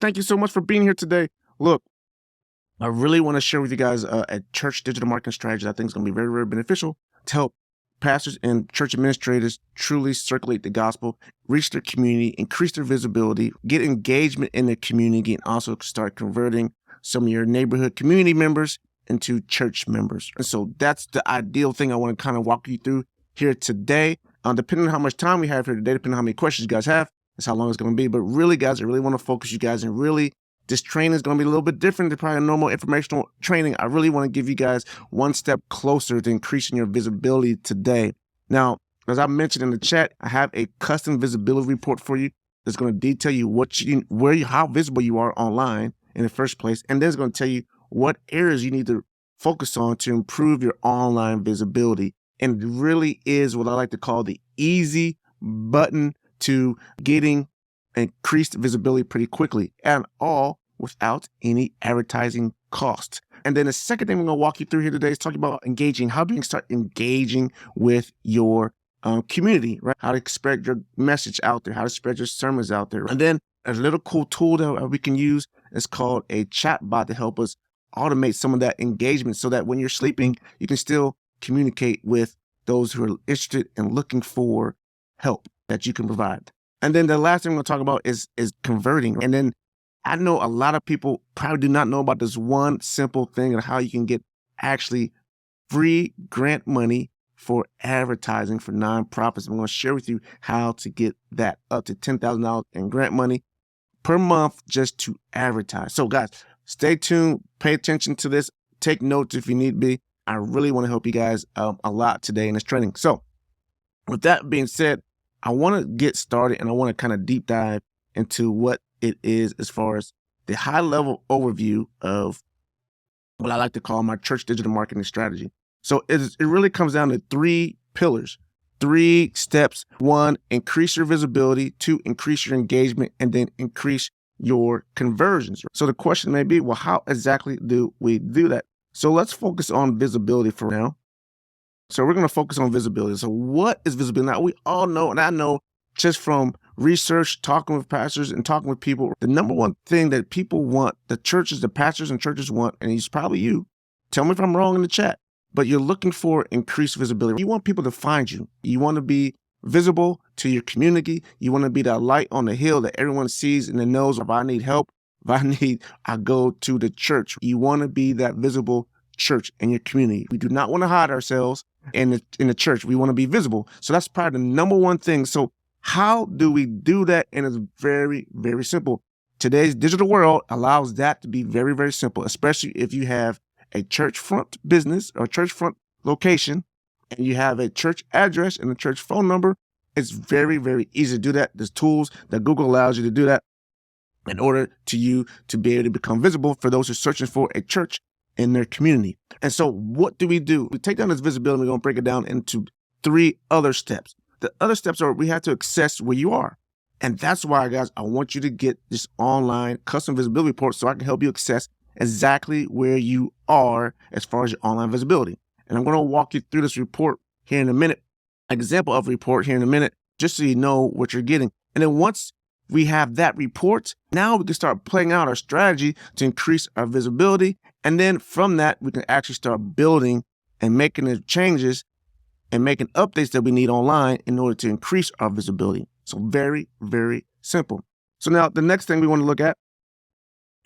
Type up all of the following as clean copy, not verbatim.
Thank you so much for being here today. Look, I really want to share with you guys a church digital marketing strategy that I think is going to be very, very beneficial to help pastors and church administrators truly circulate the gospel, reach their community, increase their visibility, get engagement in their community, and also start converting some of your neighborhood community members into church members. And so that's the ideal thing I want to kind of walk you through here today. Depending on how much time we have here today, depending on how many questions you guys have, that's how long it's going to be. But really, guys, I really want to focus you guys, and really, this training is going to be a little bit different than probably a normal informational training. I really want to give you guys one step closer to increasing your visibility today. Now, as I mentioned in the chat, I have a custom visibility report for you that's going to detail you how visible you are online in the first place, and then it's going to tell you what areas you need to focus on to improve your online visibility. And it really is what I like to call the easy button to getting increased visibility pretty quickly, and all without any advertising cost. And then the second thing we're going to walk you through here today is talking about engaging. How do you start engaging with your community, right? How to spread your message out there, how to spread your sermons out there. And then a little cool tool that we can use is called a chatbot to help us automate some of that engagement so that when you're sleeping, you can still communicate with those who are interested and looking for help that you can provide. And then the last thing we're going to talk about is converting. And then I know a lot of people probably do not know about this one simple thing and how you can get actually free grant money for advertising for nonprofits. I'm going to share with you how to get that up to $10,000 in grant money per month just to advertise. So guys, stay tuned, pay attention to this, take notes if you need be. I really want to help you guys a lot today in this training. So with that being said, I want to get started and I want to kind of deep dive into what it is as far as the high level overview of what I like to call my church digital marketing strategy. So it really comes down to 3 pillars, 3 steps. 1, increase your visibility. 2, increase your engagement, and then increase your conversions. So the question may be, well, how exactly do we do that? So let's focus on visibility for now. So we're going to focus on visibility. So what is visibility? Now, we all know, and I know just from research, talking with pastors and talking with people, the number one thing that people want, the pastors and churches want, and it's probably you, tell me if I'm wrong in the chat, but you're looking for increased visibility. You want people to find you. You want to be visible to your community. You want to be that light on the hill that everyone sees and then knows if I need help, I go to the church. You want to be that visible church in your community. We do not want to hide ourselves in the church. We want to be visible. So that's probably the number one thing. So how do we do that? And it's very, very simple. Today's digital world allows that to be very, very simple, especially if you have a church front business or church front location and you have a church address and a church phone number. It's very, very easy to do that. There's tools that Google allows you to do that in order to you to be able to become visible for those who are searching for a church in their community. And so what do? We take down this visibility. We're going to break it down into 3 other steps. The other steps are we have to assess where you are. And that's why, guys, I want you to get this online custom visibility report so I can help you assess exactly where you are as far as your online visibility. And I'm going to walk you through this report here in a minute, example of report here in a minute, just so you know what you're getting. And then once we have that report, now we can start playing out our strategy to increase our visibility. And then from that, we can actually start building and making the changes and making updates that we need online in order to increase our visibility. So very, very simple. So now the next thing we want to look at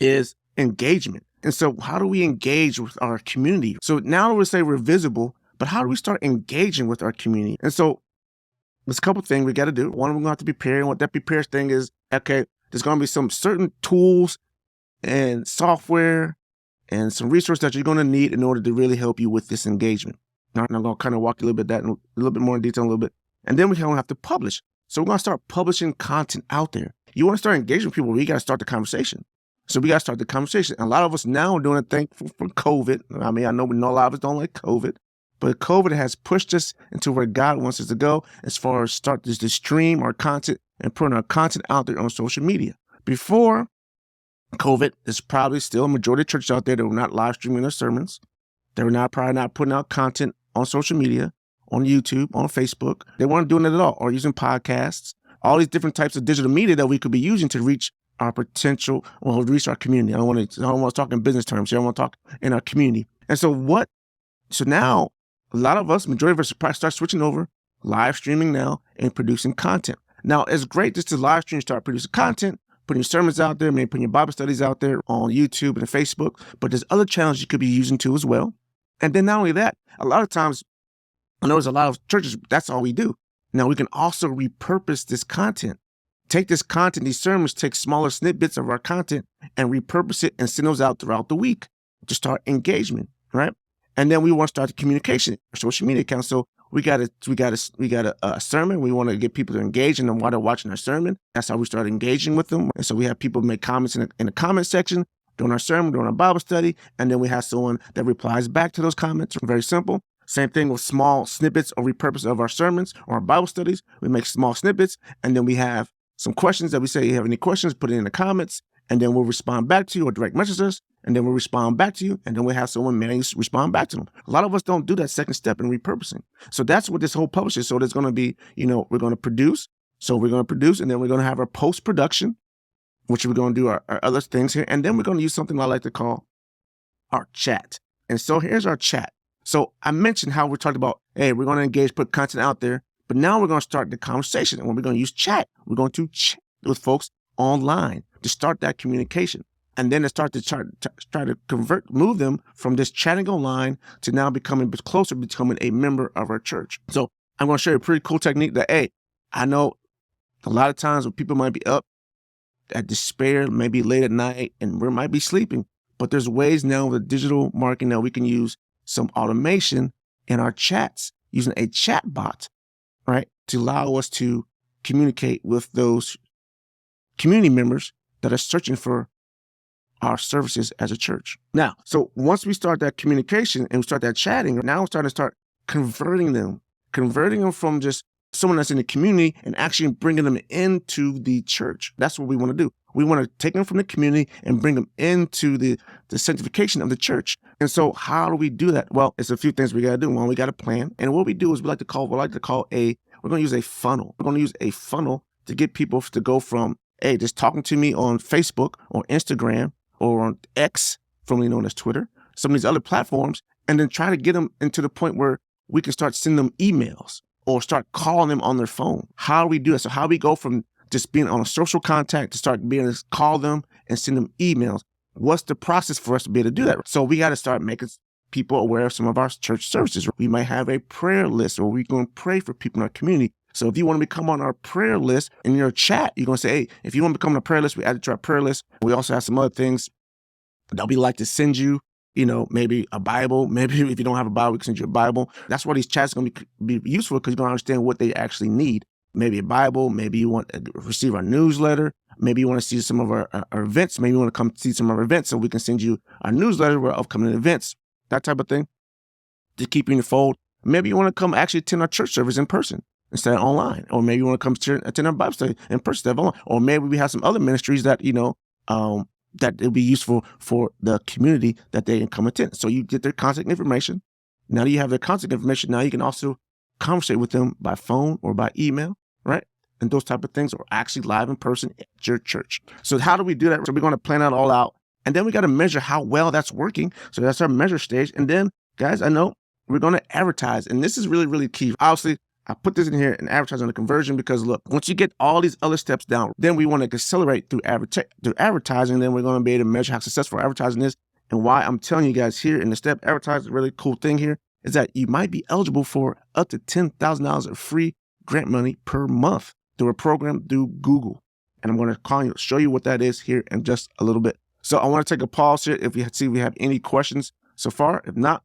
is engagement. And so how do we engage with our community? So now we say we're visible, but how do we start engaging with our community? And so there's a couple of things we got to do. One, we're going to have to prepare. And what that prepare thing is, okay, there's going to be some certain tools and software and some resources that you're going to need in order to really help you with this engagement. Now, I'm going to kind of walk you a little bit more in detail a little bit. And then we're going to have to publish. So we're going to start publishing content out there. You want to start engaging with people, we got to start the conversation. So we got to start the conversation. And a lot of us now are doing a thing for COVID. I mean, I know a lot of us don't like COVID, but COVID has pushed us into where God wants us to go as far as start to stream our content and putting our content out there on social media. Before COVID, there's probably still a majority of churches out there that were not live streaming their sermons. They were probably not putting out content on social media, on YouTube, on Facebook. They weren't doing it at all, or using podcasts, all these different types of digital media that we could be using to reach our potential, well, reach our community. I don't want to talk in business terms here. I want to talk in our community. And so now a lot of us, majority of us, probably start switching over, live streaming now and producing content. Now, it's great just to live stream, start producing content, putting your sermons out there, maybe putting your Bible studies out there on YouTube and Facebook, but there's other channels you could be using too as well. And then not only that, a lot of times, I know there's a lot of churches, that's all we do. Now we can also repurpose this content. Take this content, these sermons, take smaller snippets of our content and repurpose it and send those out throughout the week to start engagement, right? And then we want to start the communication, social media accounts. So we got a sermon. We want to get people to engage in them while they're watching our sermon. That's how we start engaging with them. And so we have people make comments in the comment section during our sermon, during our Bible study. And then we have someone that replies back to those comments. Very simple. Same thing with small snippets or repurpose of our sermons or our Bible studies. We make small snippets, and then we have some questions that we say, you have any questions, put it in the comments, and then we'll respond back to you or direct message us, and then we'll respond back to you, and then we'll have someone manually respond back to them. A lot of us don't do that second step in repurposing. So that's what this whole publish is. So there's going to be, we're going to produce. So we're going to produce, and then we're going to have our post-production, which we're going to do our other things here. And then we're going to use something I like to call our chat. And so here's our chat. So I mentioned how we're talking about, hey, we're going to engage, put content out there, but now we're going to start the conversation. And when we're going to use chat, we're going to chat with folks online to start that communication. And then to start to try to move them from this chatting online to now becoming a member of our church. So I'm going to show you a pretty cool technique that, hey, I know a lot of times when people might be up at despair, maybe late at night, and we might be sleeping, but there's ways now with digital marketing that we can use some automation in our chats using a chatbot, right, to allow us to communicate with those community members that are searching for our services as a church. Now, so once we start that communication and we start that chatting, now we're starting to start converting them from just someone that's in the community and actually bringing them into the church. That's what we want to do. We want to take them from the community and bring them into the sanctification of the church. And so how do we do that? Well, it's a few things we got to do. One, we got a plan. And what we do is we're going to use a funnel. We're going to use a funnel to get people to go from, hey, just talking to me on Facebook or Instagram or on X, formerly known as Twitter, some of these other platforms, and then try to get them into the point where we can start sending them emails or start calling them on their phone. How do we do that? So how do we go from just being on a social contact to start being able to call them and send them emails? What's the process for us to be able to do that? So we got to start making people aware of some of our church services. We might have a prayer list, or we're going to pray for people in our community. So if you want to become on our prayer list in your chat, you're going to say, hey, if you want to become on a prayer list, we add it to our prayer list. We also have some other things that we like to send you, maybe a Bible. Maybe if you don't have a Bible, we can send you a Bible. That's why these chats are going to be useful, because you're going to understand what they actually need. Maybe a Bible. Maybe you want to receive our newsletter. Maybe you want to see some of our events. Maybe you want to come see some of our events so we can send you our newsletter with our upcoming events, that type of thing, to keep you in the fold. Maybe you want to come actually attend our church service in person instead of online. Or maybe you want to come attend our Bible study in person instead of online. Or maybe we have some other ministries that, that it'll be useful for the community that they can come attend. So you get their contact information. Now that you have their contact information, now you can also conversate with them by phone or by email, right? And those type of things are actually live in person at your church. So how do we do that? So we're going to plan that all out. And then we got to measure how well that's working. So that's our measure stage. And then, guys, I know we're going to advertise. And this is really, really key. Obviously, I put this in here and advertise on the conversion because, look, once you get all these other steps down, then we want to accelerate through advertising. Then we're going to be able to measure how successful advertising is. And why I'm telling you guys here in the step advertising, really cool thing here is that you might be eligible for up to $10,000 of free grant money per month through a program through Google. And I'm going to show you what that is here in just a little bit. So I want to take a pause here if we have any questions so far. If not,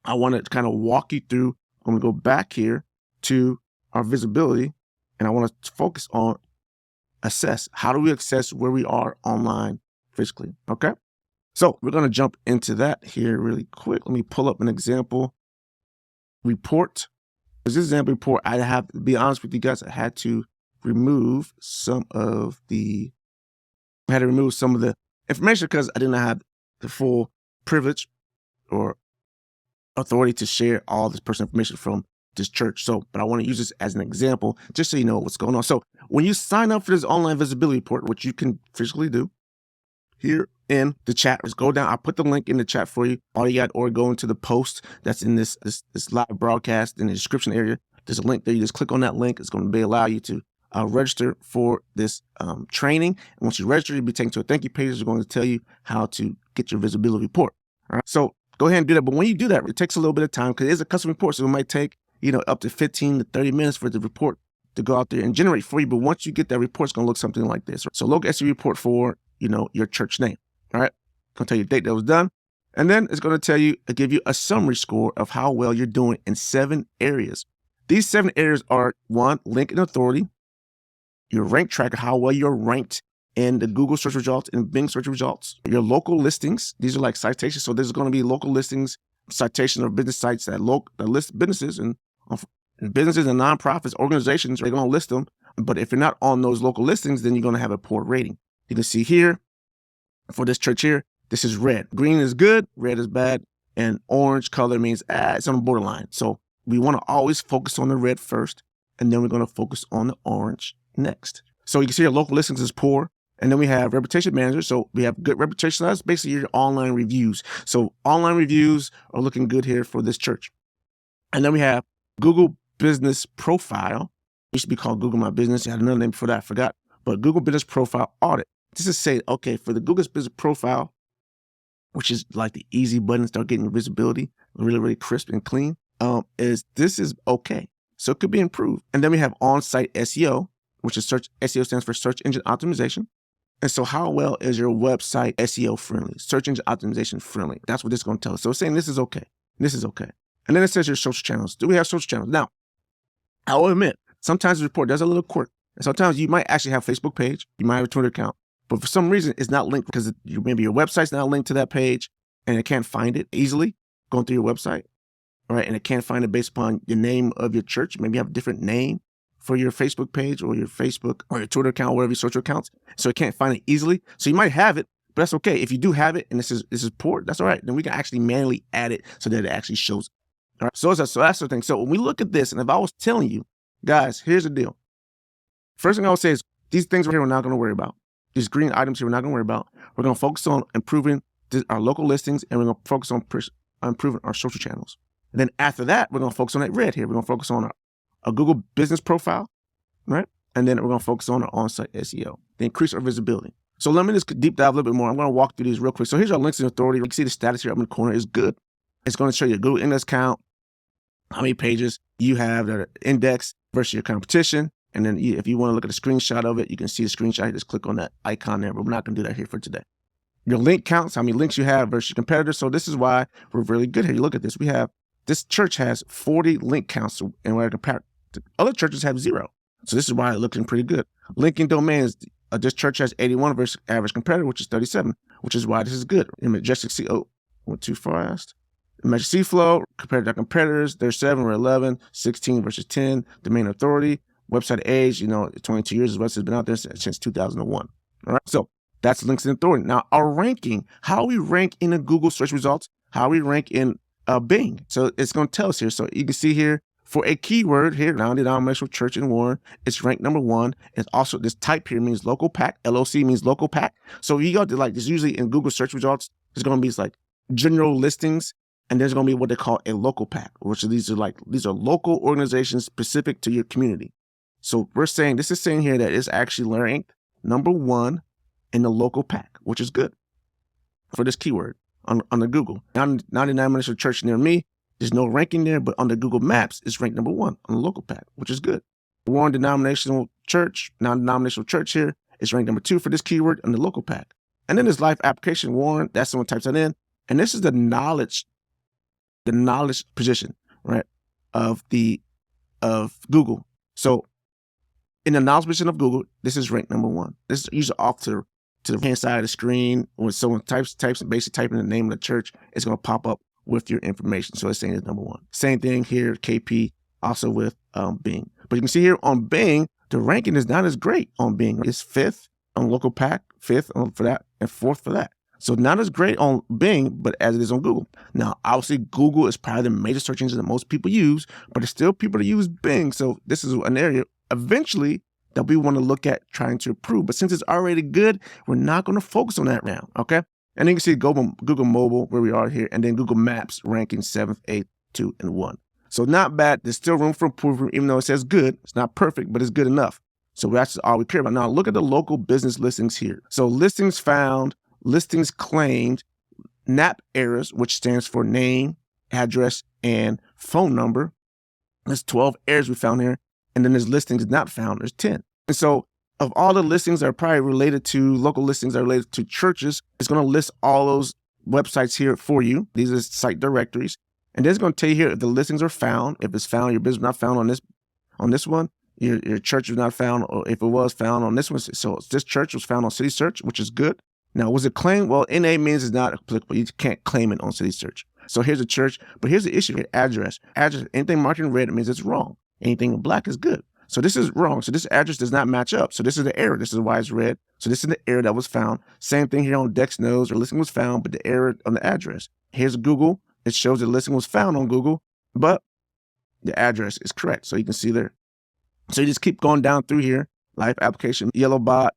I want to kind of walk you through. I'm going to go back here to our visibility, and I want to focus on assess. How do we assess where we are online physically? Okay. So we're going to jump into that here really quick. Let me pull up an example report. This example report, I have to be honest with you guys, I had to remove some of the information because I did not have the full privilege or authority to share all this personal information from this church. So, but I want to use this as an example, just so you know what's going on. So when you sign up for this online visibility report, which you can physically do here in the chat, just go down. I'll put the link in the chat for you. All you got, or go into the post that's in this live broadcast in the description area. There's a link there. You just click on that link. It's going to allow you to register for this training. And once you register, you'll be taken to a thank you page. It's going to tell you how to get your visibility report. All right. So go ahead and do that. But when you do that, it takes a little bit of time because it is a custom report. So it might take, up to 15 to 30 minutes for the report to go out there and generate for you. But once you get that report, it's going to look something like this. So local SEO report for, your church name. All right. It's going to tell you the date that was done. And then it's going to give you a summary score of how well you're doing in 7 areas. These 7 areas are: 1, link and authority, your rank tracker, how well you're ranked in the Google search results and Bing search results, your local listings. These are like citations. So there's going to be local listings, citations of business sites that list businesses and businesses and nonprofits, organizations. They're going to list them. But if you're not on those local listings, then you're going to have a poor rating. You can see here for this church here, this is red. Green is good, red is bad, and orange color means it's on the borderline. So we want to always focus on the red first, and then we're going to focus on the orange next. So you can see your local listings is poor. And then we have reputation manager. So we have good reputation. That's basically your online reviews. So online reviews are looking good here for this church. And then we have Google Business Profile. It used to be called Google My Business. I had another name for that, I forgot. But Google Business Profile Audit. This is saying, okay, for the Google Business Profile, which is like the easy button, start getting visibility, really, really crisp and clean, this is okay. So it could be improved. And then we have on-site SEO, which is SEO stands for search engine optimization. And so how well is your website SEO friendly, search engine optimization friendly? That's what this is going to tell us. So it's saying this is okay. This is okay. And then it says your social channels. Do we have social channels? Now, I will admit, sometimes the report does a little quirk. And sometimes you might actually have a Facebook page. You might have a Twitter account. But for some reason, it's not linked because maybe your website's not linked to that page and it can't find it easily going through your website. Right? And it can't find it based upon your name of your church. Maybe you have a different name for your Facebook page or your Facebook or your Twitter account, whatever your social accounts. So it can't find it easily. So you might have it, but that's okay. If you do have it and this is poor, that's all right. Then we can actually manually add it so that it actually shows. All right. So that's the thing. So when we look at this, and if I was telling you, guys, here's the deal. First thing I would say is these things right here we're not going to worry about. These green items here we're not going to worry about. We're going to focus on improving our local listings, and we're going to focus on improving our social channels. And then after that, we're going to focus on that red here. We're going to focus on a Google business profile, right? And then we're going to focus on our on-site SEO, to increase our visibility. So let me just deep dive a little bit more. I'm going to walk through these real quick. So here's our links and authority. You can see the status here up in the corner is good. It's going to show you a Google index count, how many pages you have that are indexed versus your competition. And then if you want to look at a screenshot of it, you can see the screenshot. You just click on that icon there, but we're not going to do that here for today. Your link counts, how many links you have versus your competitors. So this is why we're really good here. You look at this. This church has 40 link counts, and we're compared to other churches have 0. So this is why it's looking pretty good. Linking domains, this church has 81 versus average competitor, which is 37, which is why this is good. In Majestic Sea, went too fast. Majestic Sea Flow, compared to our competitors, they're 7, we're 11, 16 versus 10. Domain authority, website age, 22 years, the website's been out there since 2001. All right, so that's links and authority. Now, our ranking, how we rank in the Google search results, how we rank in Bing. So it's going to tell us here. So you can see here for a keyword here, non-denominational church in Warren, it's ranked number 1. It's also this type here means local pack. LOC means local pack. So you got to this usually in Google search results, there's going to be like general listings, and there's going to be what they call a local pack, which these are local organizations specific to your community. So this is saying here that it's actually ranked number 1 in the local pack, which is good for this keyword on the Google. Non-denominational church near me, there's no ranking there, but on the Google Maps, it's ranked number 1 on the local pack, which is good. Warren non-denominational church here is ranked number 2 for this keyword on the local pack. And then this life application, Warren, that's someone types that in. And this is the knowledge position, right, of Google. So in the knowledge position of Google, this is ranked number 1. This is usually off to the hand side of the screen. When someone types and basically typing the name of the church, it's going to pop up with your information. So it's saying it's number 1. Same thing here, KP, also with Bing. But you can see here on Bing, the ranking is not as great on Bing. It's 5th on local pack, 5th for that, and 4th for that. So not as great on Bing, but as it is on Google. Now, obviously, Google is probably the major search engine that most people use, but there's still people that use Bing. So this is an area eventually that we want to look at trying to improve. But since it's already good, we're not going to focus on that now, okay? And then you can see Google Mobile, where we are here, and then Google Maps ranking 7th, 8th, 2, and 1. So not bad. There's still room for improvement, even though it says good. It's not perfect, but it's good enough. So that's all we care about. Now look at the local business listings here. So listings found, listings claimed, NAP errors, which stands for name, address, and phone number. There's 12 errors we found here. And then there's listings not found. There's 10. And so of all the listings that are probably related to local listings that are related to churches, it's going to list all those websites here for you. These are site directories. And then it's going to tell you here if the listings are found, if it's found, your business not found on this one, your church was not found, or if it was found on this one. So this church was found on City Search, which is good. Now, was it claimed? Well, NA means it's not applicable. You can't claim it on City Search. So here's a church, but here's the issue here, address. Address, anything marked in red means it's wrong. Anything in black is good. So this is wrong. So this address does not match up. So this is the error. This is why it's red. So this is the error that was found. Same thing here on Dex Knows, or listing was found, but the error on the address. Here's Google. It shows the listing was found on Google, but the address is correct. So you can see there. So you just keep going down through here. Live application, yellow bot,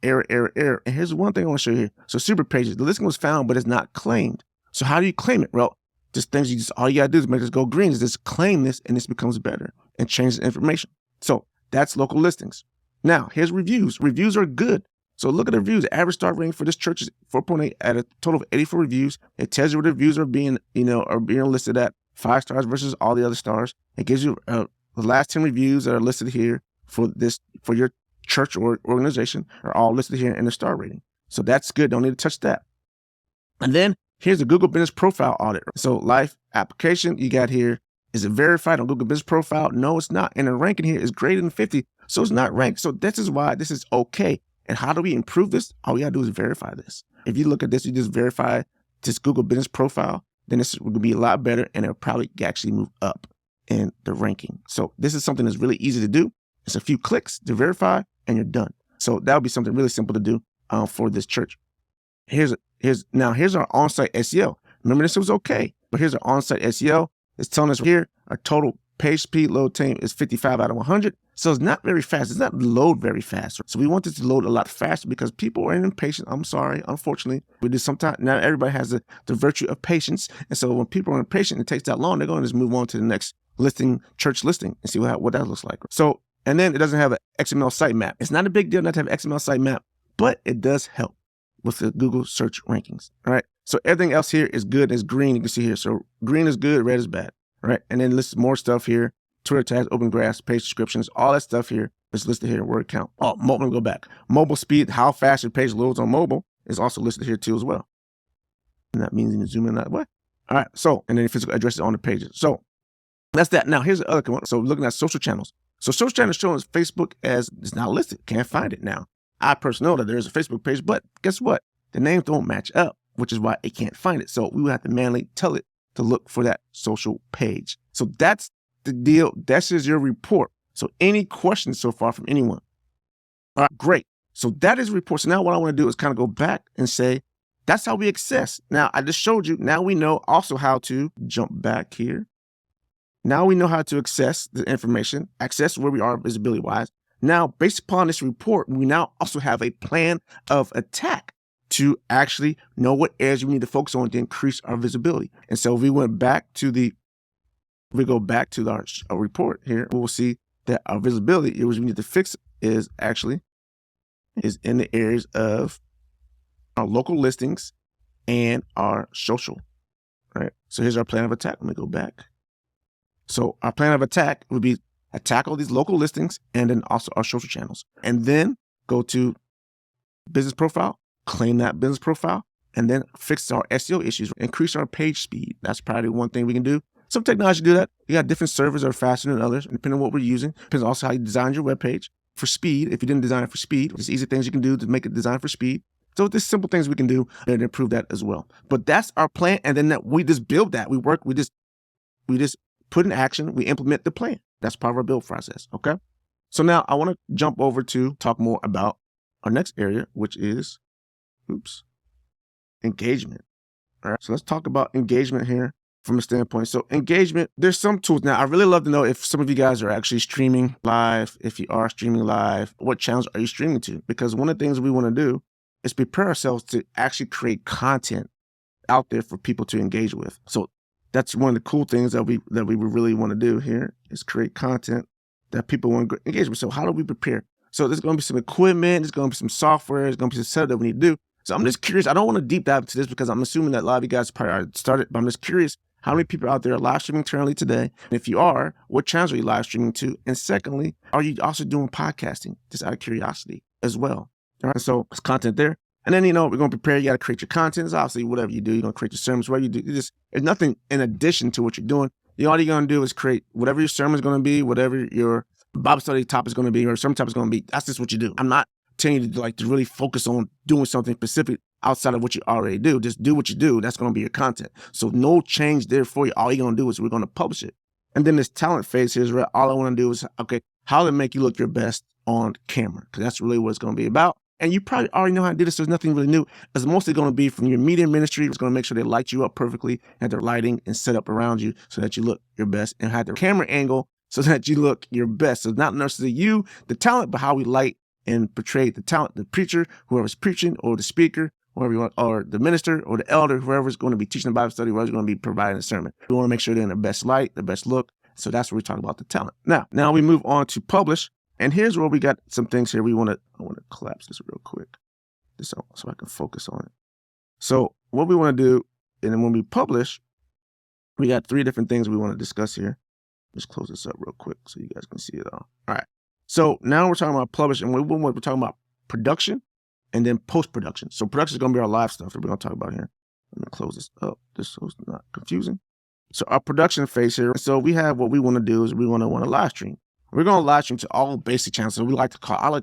error, error, error. And here's one thing I want to show you here. So super pages, the listing was found, but it's not claimed. So how do you claim it? Well, just things all you gotta do is make this go green, is just claim this, and this becomes better and change the information. So that's local listings. Now here's reviews. Reviews are good. So look at the reviews. The average star rating for this church is 4.8 at a total of 84 reviews. It tells you where the reviews are being listed at, 5 stars versus all the other stars. It gives you the last 10 reviews that are listed here for your church or organization are all listed here in the star rating. So that's good. Don't need to touch that. And then here's the Google Business Profile audit. So life application you got here, is it verified on Google Business Profile? No, it's not. And the ranking here is greater than 50. So it's not ranked. So this is why this is okay. And how do we improve this? All we gotta do is verify this. If you look at this, you just verify this Google Business Profile, then this will be a lot better, and it'll probably actually move up in the ranking. So this is something that's really easy to do. It's a few clicks to verify, and you're done. So that would be something really simple to do for this church. Here's our on-site SEO. Remember, this was okay, but here's our on-site SEO. It's telling us here our total page speed load time is 55 out of 100. So it's not very fast. It's not load very fast. So we want this to load a lot faster because people are impatient. I'm sorry. Unfortunately, we do sometimes. Not everybody has the virtue of patience. And so when people are impatient, it takes that long. They're going to just move on to the next listing, church listing, and see what that looks like. So, and then it doesn't have an XML sitemap. It's not a big deal not to have XML sitemap, but it does help with the Google search rankings. All right. So everything else here is good. It's green. You can see here. So green is good. Red is bad. All right. And then lists more stuff here. Twitter tags, open graphs, page descriptions, all that stuff here is listed here in word count. Oh, mobile, go back. Mobile speed, how fast your page loads on mobile is also listed here too as well. And that means you can zoom in that way. All right. So, and then physical addresses on the pages. So that's that. Now here's the other one. So looking at social channels. So social channels showing Facebook as it's not listed. Can't find it now. I personally know that there's a Facebook page, but guess what? The names don't match up, which is why it can't find it. So we would have to manually tell it to look for that social page. So that's the deal. That's just your report. So any questions so far from anyone? All right, great. So that is report. So now what I want to do is kind of go back and say, that's how we access. Now I just showed you. Now we know also how to jump back here. Now we know how to access the information, access where we are visibility wise. Now, based upon this report, we now also have a plan of attack to actually know what areas we need to focus on to increase our visibility. And so if we go back to our report here, we will see that our visibility, areas we need to fix is in the areas of our local listings and our social, right? So here's our plan of attack. Let me go back. So our plan of attack would be attack all these local listings and then also our social channels. And then go to business profile, claim that business profile, and then fix our SEO issues, increase our page speed. That's probably one thing we can do. Some technology do that. You got different servers that are faster than others, depending on what we're using. Depends also how you design your web page. For speed, if you didn't design it for speed, there's easy things you can do to make it designed for speed. So there's simple things we can do and improve that as well. But that's our plan. And then we just build that. We just put in action, we implement the plan. That's part of our build process, okay? So now I want to jump over to talk more about our next area, which is, engagement. All right, so let's talk about engagement here from a standpoint. So engagement, there's some tools. Now, I really love to know if some of you guys are actually streaming live. If you are streaming live, what channels are you streaming to? Because one of the things we want to do is prepare ourselves to actually create content out there for people to engage with. So that's one of the cool things that we really want to do here is create content that people want to engage with. So how do we prepare? So there's going to be some equipment, there's going to be some software, there's going to be some setup that we need to do. So I'm just curious. I don't want to deep dive into this because I'm assuming that a lot of you guys probably already started, but I'm just curious how many people out there are live streaming currently today? And if you are, what channels are you live streaming to? And secondly, are you also doing podcasting? Just out of curiosity as well. All right, so there's content there. And then, we're going to prepare. You got to create your content. It's obviously whatever you do. You're going to create your sermons, whatever you do. There's nothing in addition to what you're doing. All you're going to do is create whatever your sermon is going to be, whatever your Bible study topic is going to be, or sermon topic is going to be. That's just what you do. I'm not telling you to really focus on doing something specific outside of what you already do. Just do what you do. That's going to be your content. So no change there for you. All you're going to do is we're going to publish it. And then this talent phase here is where all I want to do is, okay, how to make you look your best on camera, because that's really what it's going to be about. And you probably already know how to do this. There's nothing really new. It's mostly going to be from your media ministry. It's going to make sure they light you up perfectly, have their lighting and set up around you so that you look your best, and have their camera angle so that you look your best. So not necessarily you, the talent, but how we light and portray the talent, the preacher, whoever's preaching, or the speaker, whoever you want, or the minister, or the elder, whoever's going to be teaching the Bible study, whoever's going to be providing the sermon. We want to make sure they're in the best light, the best look. So that's where we talk about the talent. Now we move on to publish. And here's where we got some things here. I want to collapse this real quick, just so I can focus on it. So what we want to do, and then when we publish, we got 3 different things we want to discuss here. Let's close this up real quick so you guys can see it all. All right. So now we're talking about publish, and we're talking about production and then post-production. So production is going to be our live stuff that we're going to talk about here. Let me close this up just so it's not confusing. So our production phase here. So we have what we want to do is we want to live stream. We're going to live stream to all basic channels. So I like to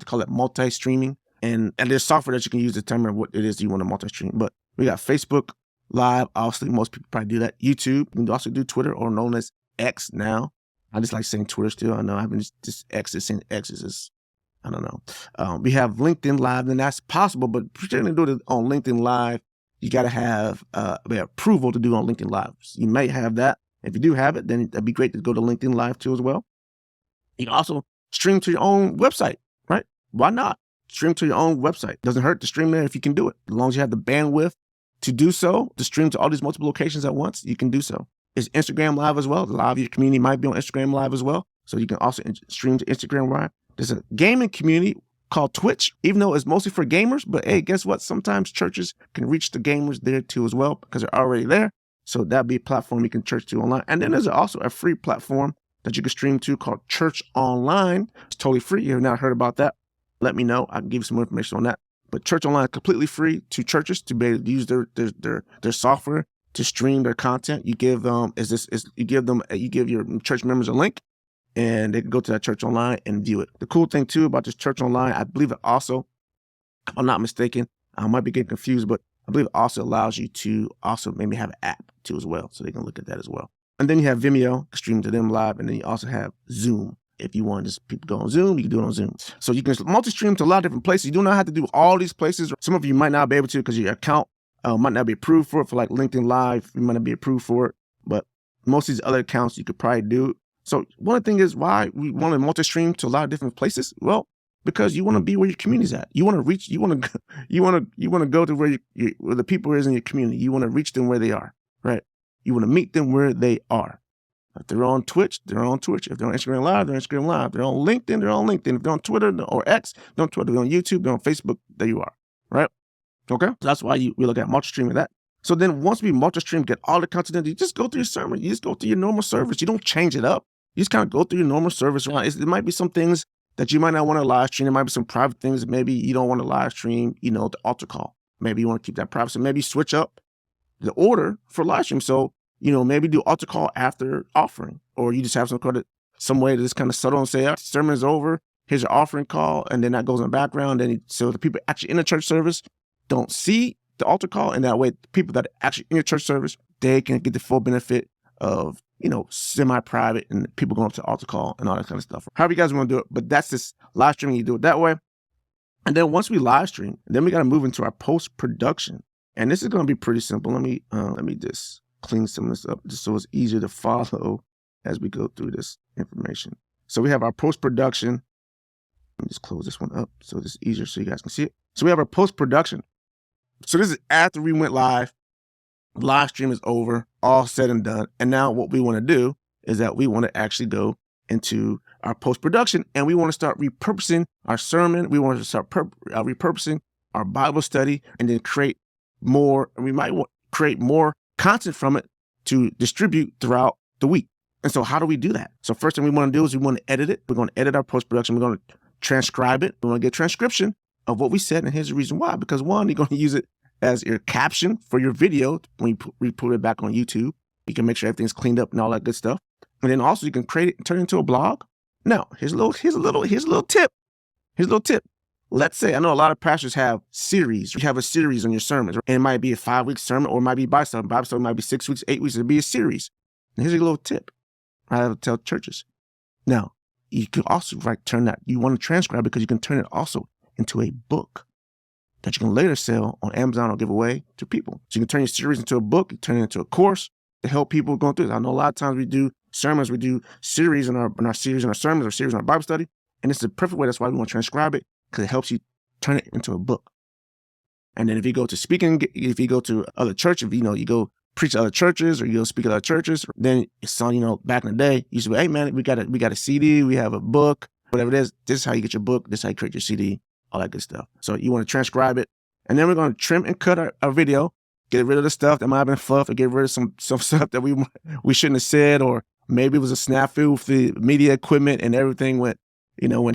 call it multi-streaming. And there's software that you can use to determine what it is you want to multi-stream. But we got Facebook Live. Obviously, most people probably do that. YouTube. You can also do Twitter, or known as X now. I just like saying Twitter still. I know I've been just X is saying X is just, I don't know. We have LinkedIn Live, and that's possible. But particularly do it on LinkedIn Live, you got to have approval to do on LinkedIn Live. So you may have that. If you do have it, then that'd be great to go to LinkedIn Live too as well. You can also stream to your own website, right? Why not? Stream to your own website. Doesn't hurt to stream there if you can do it. As long as you have the bandwidth to do so, to stream to all these multiple locations at once, you can do so. It's Instagram Live as well. A lot of your community might be on Instagram Live as well. So you can also stream to Instagram Live. There's a gaming community called Twitch, even though it's mostly for gamers. But hey, guess what? Sometimes churches can reach the gamers there too as well because they're already there. So that'd be a platform you can church to online. And then there's also a free platform that you can stream to called Church Online. It's totally free. You've not heard about that? Let me know. I can give you some more information on that. But Church Online is completely free to churches to be able to use their software to stream their content. You give you give your church members a link, and they can go to that Church Online and view it. The cool thing too about this Church Online, I believe it also, if I'm not mistaken, I might be getting confused, but I believe it also allows you to also maybe have an app too as well, so they can look at that as well. And then you have Vimeo, stream to them live, and then you also have Zoom. If you want just people to go on Zoom, you can do it on Zoom. So you can multi-stream to a lot of different places. You do not have to do all these places. Some of you might not be able to because your account might not be approved for it. For like LinkedIn Live, you might not be approved for it. But most of these other accounts, you could probably do. So one of the things is why we want to multi-stream to a lot of different places. Well, because you want to be where your community's at. You want to reach. You want to go to where the people is in your community. You want to reach them where they are. Right. You want to meet them where they are. If they're on Twitch, they're on Twitch. If they're on Instagram Live, they're on Instagram Live. They're on LinkedIn, they're on LinkedIn. If they're on Twitter or X, they're on Twitter. They're on YouTube, they're on Facebook. There you are, right? Okay? So that's why we look at multi-streaming that. So then once we multi-stream, get all the content, you just go through your sermon. You just go through your normal service. You don't change it up. You just kind of go through your normal service. There might be some things that you might not want to live stream. There might be some private things that maybe you don't want to live stream, the altar call. Maybe you want to keep that private. So maybe switch up the order for live stream. So maybe do altar call after offering, or you just have some way to just kind of settle and say, sermon is over, here's your offering call, and then that goes in the background. So the people actually in the church service don't see the altar call, and that way the people that are actually in your church service, they can get the full benefit of, semi-private and people going up to altar call and all that kind of stuff. However you guys want to do it, but that's just live streaming, you do it that way. And then once we live stream, then we got to move into our post-production. And this is going to be pretty simple. Let me just clean some of this up just so it's easier to follow as we go through this information. So we have our post-production. Let me just close this one up so it's easier so you guys can see it. So we have our post-production. So this is after we went live. Live stream is over, all said and done. And now what we want to do is that we want to actually go into our post-production and we want to start repurposing our sermon. We want to start repurposing our Bible study and then create more. And we might want to create more content from it to distribute throughout the week. And so how do we do that? So first thing we want to do is we want to edit it. We're going to edit our post-production. We're going to transcribe it. We want to get transcription of what we said. And here's the reason why. Because one, you're going to use it as your caption for your video when you put it back on YouTube. You can make sure everything's cleaned up and all that good stuff. And then also you can create it and turn it into a blog. Now, here's a little tip. Here's a little tip. Let's say, I know a lot of pastors have series. You have a series on your sermons, and it might be a 5-week sermon, or it might be Bible study. Bible study might be 6 weeks, 8 weeks. It'll be a series. And here's a little tip I have to tell churches. Now, you can also turn that. You want to transcribe because you can turn it also into a book that you can later sell on Amazon or give away to people. So you can turn your series into a book, you turn it into a course to help people going through this. I know a lot of times we do sermons, we do series in our series in our sermons or series in our Bible study, and it's the perfect way. That's why we want to transcribe it, because it helps you turn it into a book. And then if you go to speaking, if you go to other churches, if you go preach at other churches or you go speak at other churches, then it's on, back in the day, you used to be, hey man, we got a CD, we have a book, whatever it is. This is how you get your book. This is how you create your CD, all that good stuff. So you want to transcribe it. And then we're going to trim and cut our video, get rid of the stuff that might have been fluff, or get rid of some stuff that we shouldn't have said, or maybe it was a snafu with the media equipment and everything went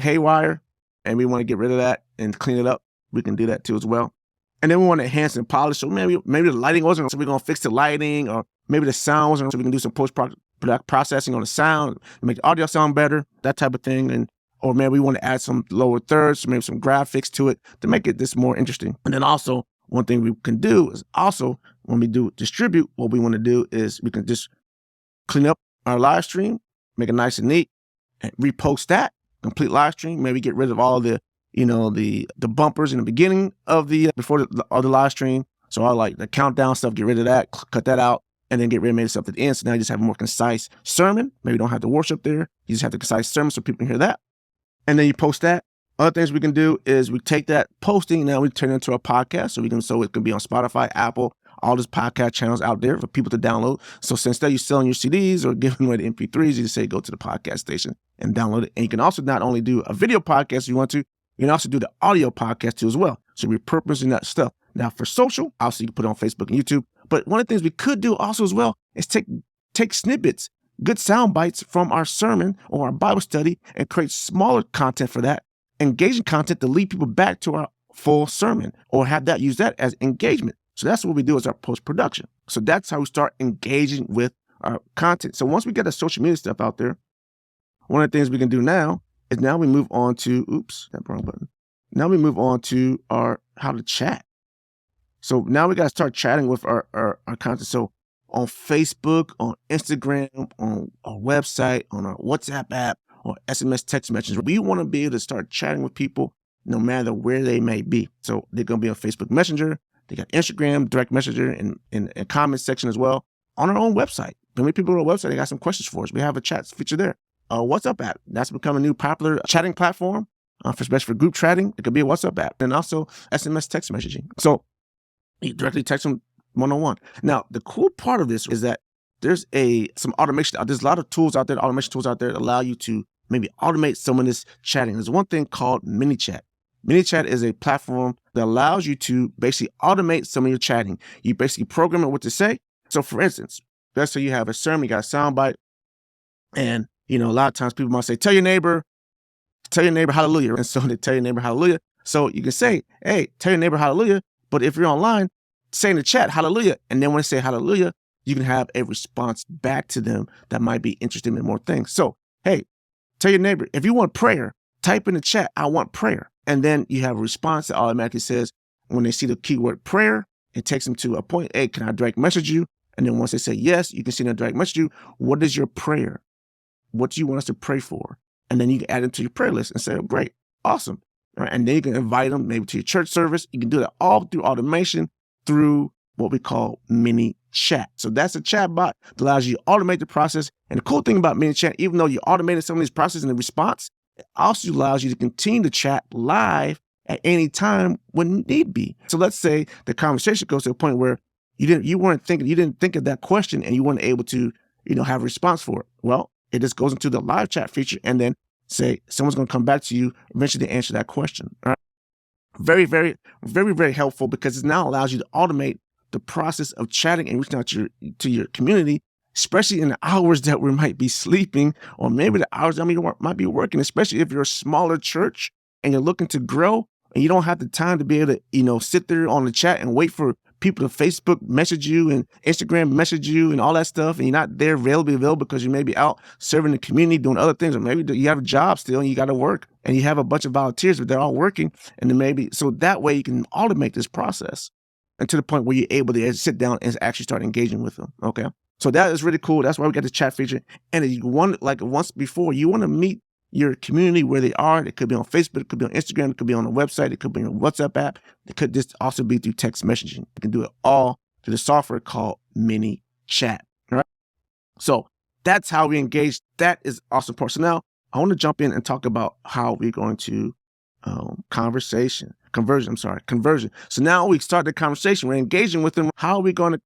haywire, and we want to get rid of that and clean it up. We can do that too as well. And then we want to enhance and polish. So maybe the lighting wasn't, so we're going to fix the lighting, or maybe the sound wasn't, so we can do some post-processing on the sound, make the audio sound better, that type of thing. Or maybe we want to add some lower thirds, maybe some graphics to it to make it this more interesting. And then also, one thing we can do is also, when we do distribute, what we want to do is we can just clean up our live stream, make it nice and neat, and repost that, complete live stream. Maybe get rid of all the bumpers in the beginning of before the live stream. So all like the countdown stuff, get rid of that, cut that out, and then get rid of maybe stuff at the end. So now you just have a more concise sermon. Maybe you don't have to worship there. You just have the concise sermon so people can hear that. And then you post that. Other things we can do is we take that posting, now we turn it into a podcast. So it can be on Spotify, Apple, all these podcast channels out there for people to download. So instead of you selling your CDs or giving away the MP3s, you just say go to the podcast station and download it. And you can also not only do a video podcast if you want to, you can also do the audio podcast too as well. So repurposing that stuff. Now for social, obviously you can put it on Facebook and YouTube. But one of the things we could do also as well is take snippets, good sound bites from our sermon or our Bible study, and create smaller content for that, engaging content to lead people back to our full sermon, or use that as engagement. So that's what we do as our post-production. So that's how we start engaging with our content. So once we get the social media stuff out there, one of the things we can do now is we move on to, Now we move on to how to chat. So now we got to start chatting with our content. So on Facebook, on Instagram, on our website, on our WhatsApp app, or SMS text messages. We want to be able to start chatting with people no matter where they may be. So they're going to be on Facebook Messenger. They got Instagram, direct messenger, and a comment section as well on our own website. When people on our website, they got some questions for us. We have a chat feature there. WhatsApp app, that's become a new popular chatting platform, especially for group chatting. It could be a WhatsApp app, and also SMS text messaging. So you directly text them one-on-one. Now, the cool part of this is that there's some automation. There's a lot of tools out there, automation tools out there that allow you to maybe automate some of this chatting. There's one thing called MiniChat. MiniChat is a platform that allows you to basically automate some of your chatting. You basically program it what to say. So for instance, let's say you have a sermon, you got a soundbite, and a lot of times people might say, tell your neighbor hallelujah. And so they tell your neighbor hallelujah. So you can say, hey, tell your neighbor hallelujah. But if you're online, say in the chat hallelujah. And then when they say hallelujah, you can have a response back to them that might be interested in more things. So, hey, tell your neighbor, if you want prayer, type in the chat, I want prayer. And then you have a response that automatically says, when they see the keyword prayer, it takes them to a point, hey, can I direct message you? And then once they say yes, you can see them direct message you. What is your prayer? What do you want us to pray for? And then you can add it to your prayer list and say, oh, great, awesome. All right, and then you can invite them maybe to your church service. You can do that all through automation through what we call mini chat. So that's a chat bot that allows you to automate the process. And the cool thing about mini chat, even though you automated some of these processes in the response, it also allows you to continue to chat live at any time when need be. So let's say the conversation goes to a point where you didn't think of that question and you weren't able to, have a response for it. Well, it just goes into the live chat feature and then say someone's going to come back to you eventually to answer that question. All right? Very, very, very, very helpful because it now allows you to automate the process of chatting and reaching out to your community, especially in the hours that we might be sleeping, or maybe the hours that we might be working, especially if you're a smaller church and you're looking to grow and you don't have the time to be able to, sit there on the chat and wait for people to Facebook message you and Instagram message you and all that stuff, and you're not there available because you may be out serving the community, doing other things, or maybe you have a job still and you got to work and you have a bunch of volunteers, but they're all working, and then so that way you can automate this process and to the point where you're able to sit down and actually start engaging with them. Okay. So that is really cool. That's why we got the chat feature. And if you want, like once before, you want to meet your community where they are. It could be on Facebook, it could be on Instagram, it could be on a website, it could be on a WhatsApp app. It could just also be through text messaging. You can do it all through the software called Mini Chat. All right. So that's how we engage. That is awesome part. So now I want to jump in and talk about how we're going to conversion. So now we start the conversation. We're engaging with them. How are we going to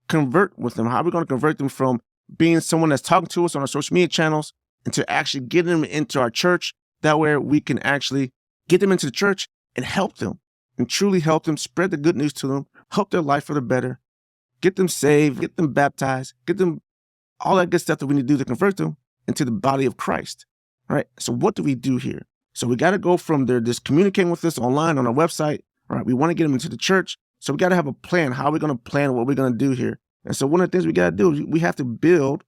convert with them? How are we going to convert them from being someone that's talking to us on our social media channels and to actually get them into our church? That way we can actually get them into the church and help them and truly help them, spread the good news to them, help their life for the better, get them saved, get them baptized, get them all that good stuff that we need to do to convert them into the body of Christ. Right? So what do we do here? So we got to go from there, just communicating with us online on our website. Right? We want to get them into the church. So we got to have a plan. How are we going to plan what we're going to do here? And so one of the things we got to do is we have to build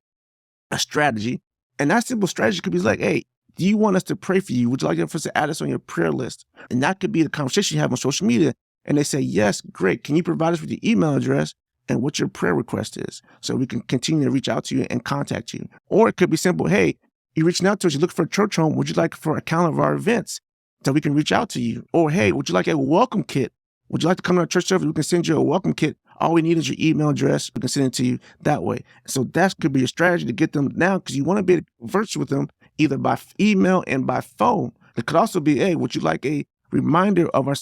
a strategy. And that simple strategy could be like, hey, do you want us to pray for you? Would you like us to add us on your prayer list? And that could be the conversation you have on social media. And they say, yes, great. Can you provide us with your email address and what your prayer request is so we can continue to reach out to you and contact you? Or it could be simple. Hey, you're reaching out to us. You're looking for a church home. Would you like for a calendar of our events so we can reach out to you? Or, hey, would you like a welcome kit? Would you like to come to our church service? We can send you a welcome kit. All we need is your email address. We can send it to you that way. So that could be your strategy to get them now because you want to be virtual with them either by email and by phone. It could also be, hey, would you like a reminder of our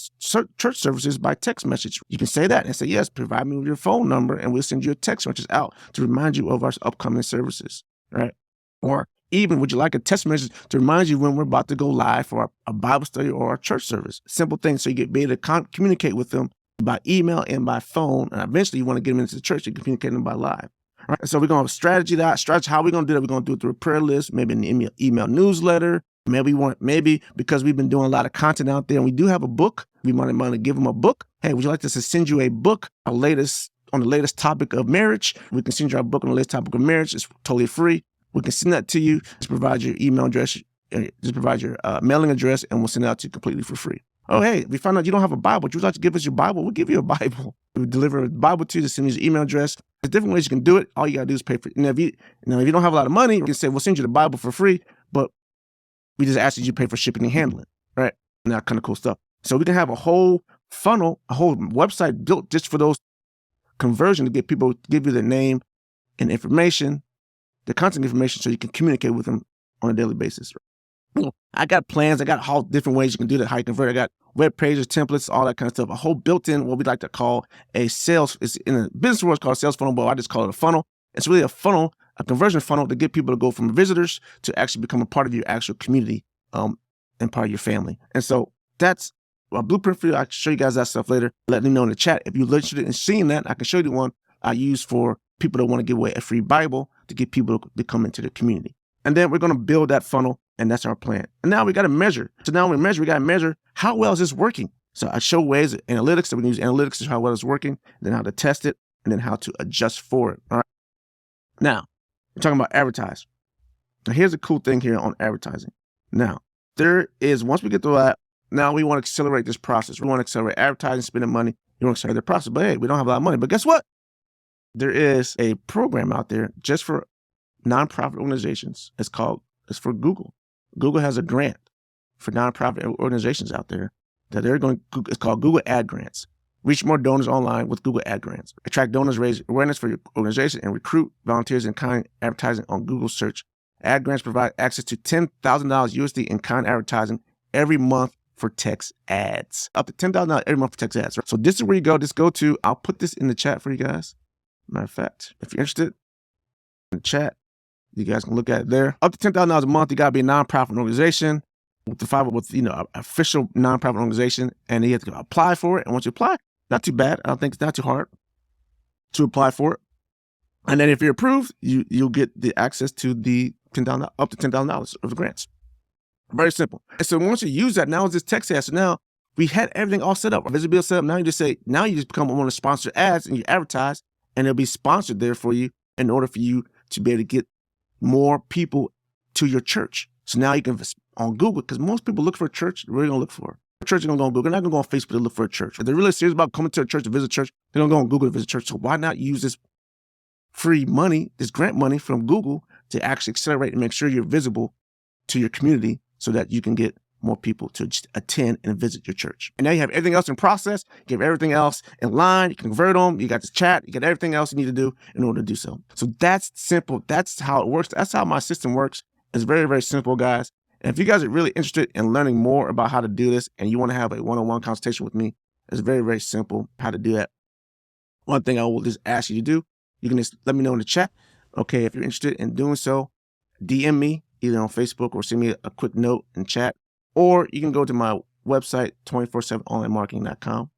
church services by text message? You can say that and say, yes, provide me with your phone number and we'll send you a text message out to remind you of our upcoming services, right? Or even, would you like a text message to remind you when we're about to go live for a Bible study or a church service? Simple things so you get be able to communicate with them by email and by phone. And eventually you want to get them into the church and communicate them by live. All right? So we're going to have a strategy. How are we going to do that? We're going to do it through a prayer list, maybe an email newsletter. Maybe because we've been doing a lot of content out there and we do have a book, we might give them a book. Hey, would you like us to send you a book, on the latest topic of marriage? We can send you our book on the latest topic of marriage. It's totally free. We can send that to you. Just provide your email address, just provide your mailing address, and we'll send it out to you completely for free. Oh, hey, we found out you don't have a Bible. Would you like to give us your Bible? We'll give you a Bible. We'll deliver a Bible to you, just send you your email address. There's different ways you can do it. All you got to do is pay for it. Now, if you don't have a lot of money, you can say, we'll send you the Bible for free, but we just ask that you pay for shipping and handling, right? And that kind of cool stuff. So we can have a whole funnel, a whole website built just for those conversion to get people, give you their name and information, the contact information, so you can communicate with them on a daily basis. I got plans. I got all different ways you can do that, how you convert. I got web pages, templates, all that kind of stuff. A whole built-in, what we like to call a sales, it's in the business world, it's called a sales funnel, but I just call it a funnel. It's really a funnel, a conversion funnel to get people to go from visitors to actually become a part of your actual community and part of your family. And so that's a blueprint for you. I can show you guys that stuff later. Let me know in the chat. If you're interested in seeing that, I can show you the one I use for people that want to give away a free Bible to get people to come into the community. And then we're going to build that funnel, and that's our plan. And now we got to measure. So now we got to measure how well is this working. So I show ways of analytics, so we can use analytics to show how well it's working, then how to test it, and then how to adjust for it. All right. Now, we're talking about advertising. Now, here's the cool thing here on advertising. Now, once we get through that, now we want to accelerate this process. We want to accelerate advertising, spending money. We want to accelerate the process. But hey, we don't have a lot of money. But guess what? There is a program out there just for nonprofit organizations. It's for Google. Google has a grant for nonprofit organizations out there that it's called Google Ad Grants. Reach more donors online with Google Ad Grants. Attract donors, raise awareness for your organization, and recruit volunteers in kind advertising on Google search. Ad Grants provide access to $10,000 USD in kind advertising every month for text ads. Up to $10,000 every month for text ads. So this is where you go. Just go to, I'll put this in the chat for you guys. Matter of fact, if you're interested in the chat, you guys can look at it there. Up to $10,000 a month, you gotta be a nonprofit organization with an official nonprofit organization, and you have to apply for it. And once you apply, not too bad. I don't think it's not too hard to apply for it. And then if you're approved, you'll get the access to the up to $10,000 of the grants. Very simple. And so once you use that, now it's this text ad. So now we had everything all set up, our visibility set up. Now you just become one of the sponsored ads and you advertise, and it'll be sponsored there for you in order for you to be able to get more people to your church. So now you can, on Google, because most people look for a church, they're really gonna look for a church. They're gonna go on Google. They're not gonna go on Facebook to look for a church. If they're really serious about coming to a church to visit church, they're gonna go on Google to visit church. So why not use this free money, this grant money from Google to actually accelerate and make sure you're visible to your community so that you can get more people to attend and visit your church. And now you have everything else in process, you have everything else in line, you can convert them, you got this chat, you got everything else you need to do in order to do so. So that's simple. That's how it works. That's how my system works. It's very, very simple, guys. And if you guys are really interested in learning more about how to do this and you want to have a one-on-one consultation with me, it's very, very simple how to do that. One thing I will just ask you to do, you can just let me know in the chat. Okay, if you're interested in doing so, DM me either on Facebook or send me a quick note in chat. Or you can go to my website, 247onlinemarketing.com,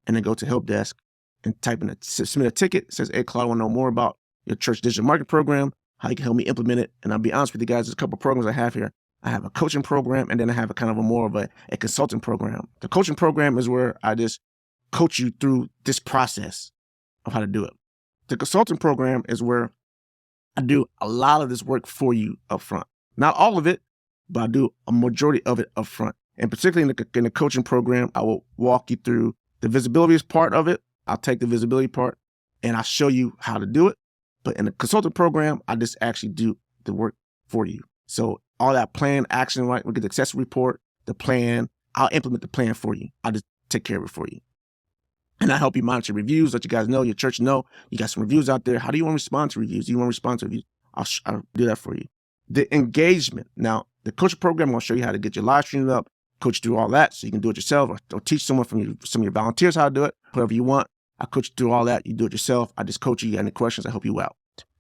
and then go to help desk and type in submit a ticket. It says, hey, Claude, I want to know more about your church digital marketing program, how you can help me implement it. And I'll be honest with you guys, there's a couple of programs I have here. I have a coaching program, and then I have a kind of more of a consulting program. The coaching program is where I just coach you through this process of how to do it. The consulting program is where I do a lot of this work for you up front. Not all of it, but I do a majority of it up front. And particularly in the coaching program, I will walk you through the visibility part of it. I'll take the visibility part and I'll show you how to do it. But in the consulting program, I just actually do the work for you. So all that plan, action, right? We get the success report, the plan. I'll implement the plan for you. I'll just take care of it for you. And I help you monitor reviews, let you guys know, your church know, you got some reviews out there. How do you want to respond to reviews? Do you want to respond to reviews? I'll do that for you. The engagement. Now, the coaching program, I'm going to show you how to get your live stream up, coach you through all that so you can do it yourself, or teach someone from some of your volunteers how to do it, whatever you want. I coach you through all that. You do it yourself. I just coach you. You got any questions, I help you out.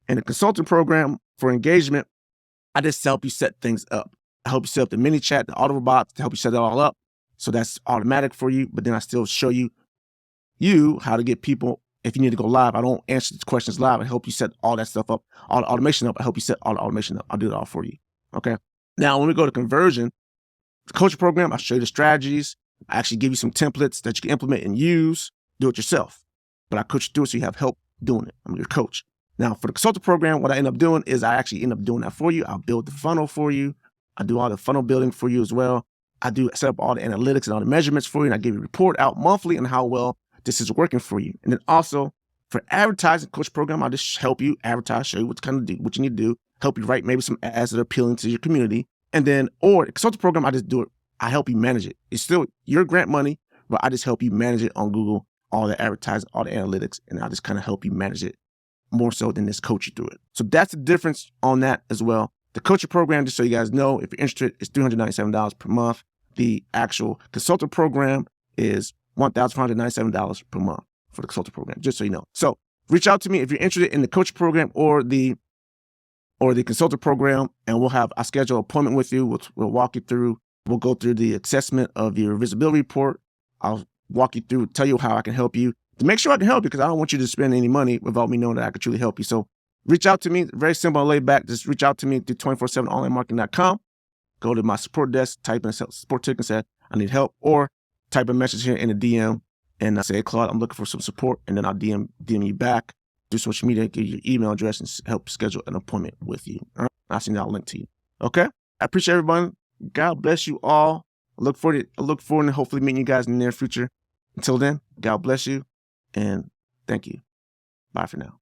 In the consulting program for engagement, I just help you set things up. I help you set up the mini chat, the audible bots to help you set it all up. So that's automatic for you. But then I still show you how to get people. If you need to go live, I don't answer the questions live. I help you set all that stuff up, all the automation up. I help you set all the automation up. I'll do it all for you. Okay. Now, when we go to conversion, the coaching program, I'll show you the strategies. I actually give you some templates that you can implement and use. Do it yourself. But I coach you through it so you have help doing it. I'm your coach. Now, for the consulting program, what I end up doing is I actually end up doing that for you. I'll build the funnel for you. I do all the funnel building for you as well. I set up all the analytics and all the measurements for you, and I give you a report out monthly on how well this is working for you. And then also for advertising coach program, I'll just help you advertise, show you what you need to do, help you write maybe some ads that are appealing to your community. And then, or the consulting program, I just do it. I help you manage it. It's still your grant money, but I just help you manage it on Google, all the advertising, all the analytics, and I'll just kind of help you manage it more so than just coach you through it. So that's the difference on that as well. The coaching program, just so you guys know, if you're interested, is $397 per month. The actual consultant program is $1,497 per month for the consultant program, just so you know. So reach out to me if you're interested in the coaching program or the consultant program, and I'll schedule an appointment with you. We'll walk you through. We'll go through the assessment of your visibility report. I'll walk you through, tell you how I can help you to make sure I can help you, because I don't want you to spend any money without me knowing that I can truly help you. So reach out to me. Very simple and laid back. Just reach out to me through 247onlinemarketing.com. Go to my support desk, type in support ticket and say, I need help, or type a message here in the DM and I say, hey, Claude, I'm looking for some support. And then I'll DM you back through social media, give you your email address and help schedule an appointment with you. All right? I'll send out a link to you. Okay. I appreciate everyone. God bless you all. I look forward to hopefully meeting you guys in the near future. Until then, God bless you and thank you. Bye for now.